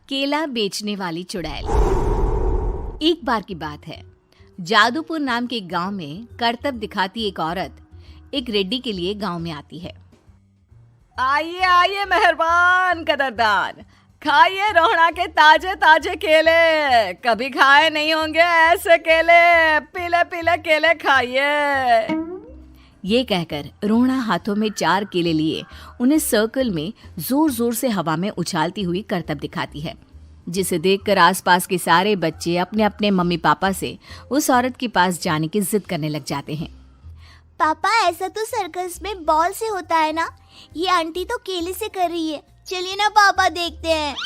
केला बेचने वाली चुड़ैल। एक बार की बात है, जादूपुर नाम के एक गांव में करतब दिखाती एक औरत एक रेड्डी के लिए गांव में आती है। आइए आइए मेहरबान कदरदान, खाइए रोहड़ा के ताजे ताजे केले। कभी खाए नहीं होंगे ऐसे केले, पीले पीले केले खाइए। ये कहकर रोहड़ा हाथों में 4 केले लिए उन्हें सर्कल में जोर जोर से हवा में उछालती हुई करतब दिखाती है, जिसे देखकर आसपास के सारे बच्चे अपने अपने मम्मी पापा से उस औरत के पास जाने की जिद करने लग जाते हैं। पापा, ऐसा तो सर्कस में बॉल से होता है ना, ये आंटी तो केले से कर रही है। चलिए ना पापा, देखते हैं।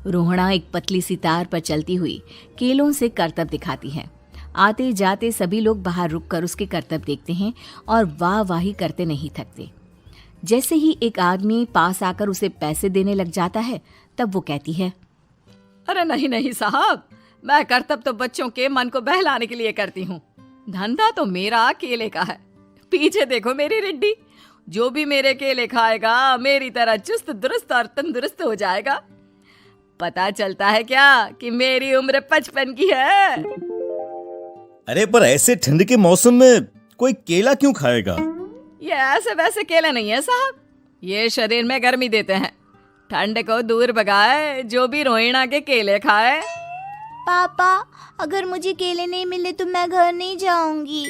रोहड़ा एक पतली सी तार पर चलती हुई केलों से करतब दिखाती है। आते जाते सभी लोग बाहर रुककर उसके करतब देखते हैं और वाह वाही करते नहीं थकते। जैसे ही एक आदमी पास आकर उसे पैसे देने लग जाता है, तब वो कहती है, अरे नहीं नहीं साहब, मैं करतब तो बच्चों के मन को बहलाने के लिए करती हूँ। धंधा तो मेरा केले का है। पीछे देखो मेरी रिड्डी, जो भी मेरे केले खाएगा मेरी तरह चुस्त दुरुस्त और तंदुरुस्त हो जाएगा। पता चलता है क्या कि मेरी उम्र 55 की है। अरे पर ऐसे ठंड के मौसम में कोई केला क्यों खाएगा? ये ऐसे वैसे केले नहीं है साहब, ये शरीर में गर्मी देते हैं। ठंड को दूर भगाए जो भी रोहिणा के केले खाए। पापा, अगर मुझे केले नहीं मिले तो मैं घर नहीं जाऊंगी।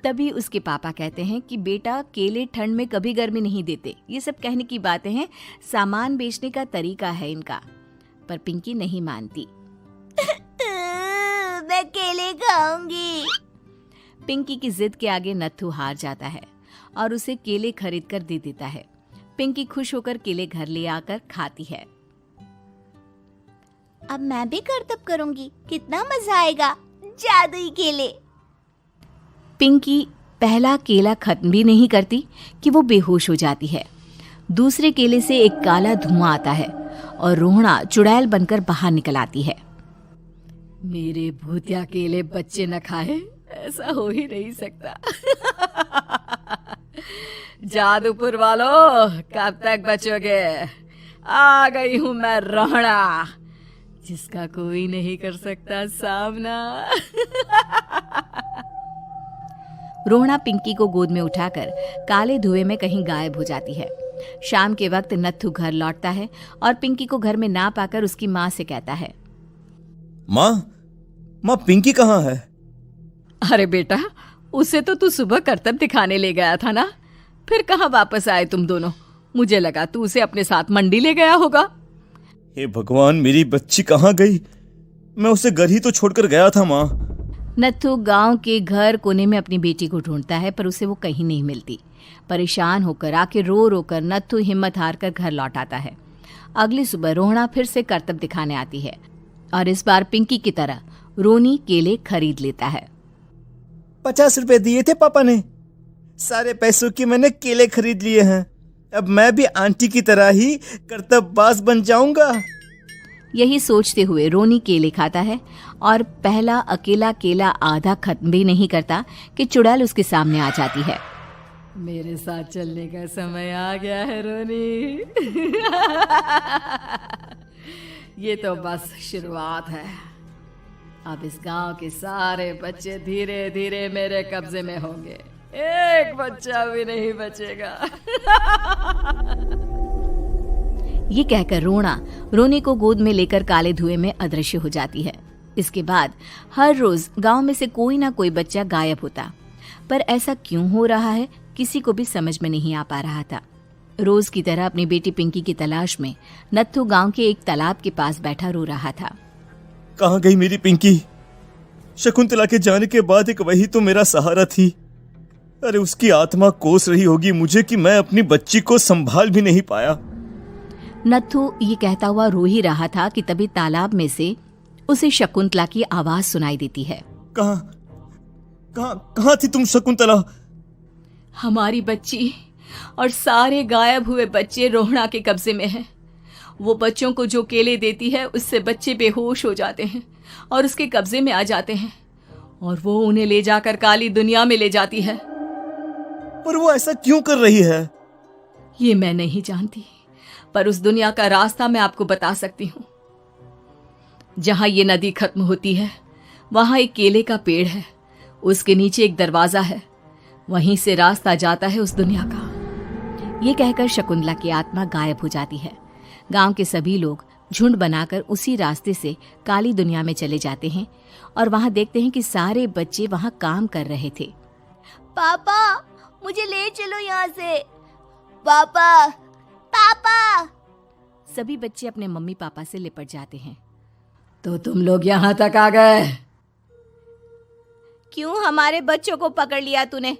तभी उसके पापा कहते हैं कि बेटा, केले ठंड में कभी गर्मी नहीं देते। ये सब कहने की बातें हैं, सामान बेचने का तरीका है इनका। पर पिंकी नहीं मानती। मैं केले खाऊंगी। पिंकी की जिद के आगे नत्थू हार जाता है और उसे केले खरीद कर दे देता है। पिंकी खुश होकर केले घर ले आकर खाती है। अब मैं भी करतब करूंगी, कितना मजा आएगा। जादुई केले। पिंकी पहला केला खत्म भी नहीं करती कि वो बेहोश हो जाती है। दूसरे केले से एक काला धुआं आता है और रोहड़ा चुड़ैल बनकर बाहर निकल आती है। मेरे भूतिया केले बच्चे न खाए, ऐसा हो ही नहीं सकता। जादूपुर वालों, कब तक बचोगे? आ गई हूं मैं रोहड़ा, जिसका कोई नहीं कर सकता सामना। रोहड़ा पिंकी को गोद में उठाकर काले धुएं में कहीं गायब हो जाती है। शाम के वक्त नत्थू घर लौटता है और पिंकी को घर में ना पाकर उसकी माँ से कहता है, माँ पिंकी कहाँ है? अरे बेटा, उसे तो तू सुबह करतब दिखाने ले गया था ना, फिर कहाँ वापस आए तुम दोनों? मुझे लगा तू उसे अपने साथ मंडी ले गया होगा। हे भगवान, मेरी बच्ची कहाँ गई? मैं उसे घर ही तो छोड़कर गया था माँ। नत्थू गांव के घर कोने में अपनी बेटी को ढूंढता है, पर उसे वो कहीं नहीं मिलती। परेशान होकर आखिर रो रो कर नत्थू हिम्मत हार कर घर लौट आता है। अगली सुबह रोहड़ा फिर से करतब दिखाने आती है और इस बार पिंकी की तरह रोनी केले खरीद लेता है। 50 रुपए दिए थे पापा ने, सारे पैसों की मैंने केले खरीद लिए हैं। अब मैं भी आंटी की तरह ही करतबबाज बन जाऊंगा। यही सोचते हुए रोनी केले खाता है और पहला अकेला केला आधा खत्म भी नहीं करता कि चुड़ैल उसके सामने आ जाती है। मेरे साथ चलने का समय आ गया है रोनी। ये तो बस शुरुआत है। अब इस गांव के सारे बच्चे धीरे धीरे मेरे कब्जे में होंगे, एक बच्चा भी नहीं बचेगा। ये कहकर रोना रोनी को गोद में लेकर काले धुएं में अदृश्य हो जाती है। इसके बाद हर रोज गांव में से कोई ना कोई बच्चा गायब होता, पर ऐसा क्यों हो रहा है किसी को भी समझ में नहीं आ पा रहा था। रोज की तरह अपनी बेटी पिंकी की तलाश में नत्थू गांव के एक तालाब के पास बैठा रो रहा था। कहाँ गई मेरी पिंकी? शकुंतला के जाने के बाद एक वही तो मेरा सहारा थी। अरे उसकी आत्मा कोस रही होगी मुझे कि मैं अपनी बच्ची को संभाल भी नहीं पाया। नत्थू ये कहता हुआ रो ही रहा था कि तभी तालाब में से उसे शकुंतला की आवाज सुनाई देती है। कहाँ थी तुम शकुंतला? हमारी बच्ची और सारे गायब हुए बच्चे रोहड़ा के कब्जे में हैं। वो बच्चों को जो केले देती है उससे बच्चे बेहोश हो जाते हैं और उसके कब्जे में आ जाते हैं और वो उन्हें ले जाकर काली दुनिया में ले जाती है। पर वो ऐसा क्यों कर रही है? ये मैं नहीं जानती, पर उस दुनिया का रास्ता मैं आपको बता सकती हूँ। जहां ये नदी खत्म होती है वहां एक केले का पेड़ है, उसके नीचे एक दरवाजा है, वहीं से रास्ता जाता है उस दुनिया का। ये कहकर शकुंतला की आत्मा गायब हो जाती है। गांव के सभी लोग झुंड बनाकर उसी रास्ते से काली दुनिया में चले जाते हैं और वहां देखते हैं कि सारे बच्चे वहां काम कर रहे थे। पापा मुझे ले चलो यहाँ से। पापा पापा। सभी बच्चे अपने मम्मी पापा से लिपट जाते हैं। तो तुम लोग यहाँ तक आ गए? क्यों हमारे बच्चों को पकड़ लिया तूने?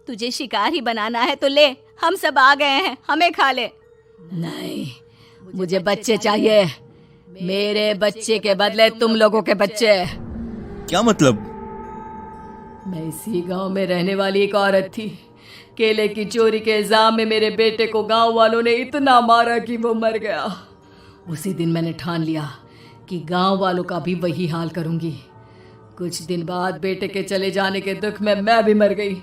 तुझे शिकार ही बनाना है तो ले, हम सब आ गए हैं, हमें खा ले। नहीं, मुझे बच्चे चाहिए। मेरे बच्चे के बदले तुम लोगों के बच्चे। क्या मतलब? मैं इसी गांव में रहने वाली एक औरत थी। केले की चोरी के इल्जाम में मेरे बेटे को गांव वालों ने इतना मारा कि वो मर गया। उसी दिन मैंने ठान लिया कि गांव वालों का भी वही हाल करूंगी। कुछ दिन बाद बेटे के चले जाने के दुख में मैं भी मर गई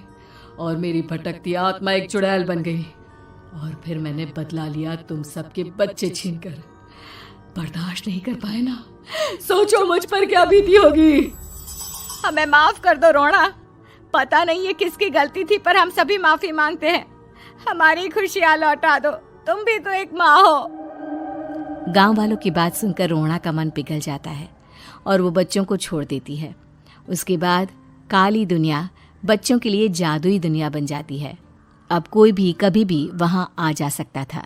और मेरी भटकती आत्मा एक चुड़ैल बन गई। और फिर मैंने बदला लिया तुम सबके बच्चे छीनकर। बर्दाश्त नहीं कर पाए ना, सोचो मुझ पर क्या बीती होगी। हमें माफ कर दो रोना। पता नहीं ये किसकी गलती थी, पर हम सभी माफी मांगते हैं। हमारी खुशियां लौटा दो, तुम भी तो एक माँ हो। गांव वालों की बात सुनकर रोहना का मन पिघल जाता है और वो बच्चों को छोड़ देती है। उसके बाद काली दुनिया बच्चों के लिए जादुई दुनिया बन जाती है। अब कोई भी कभी भी वहां आ जा सकता था।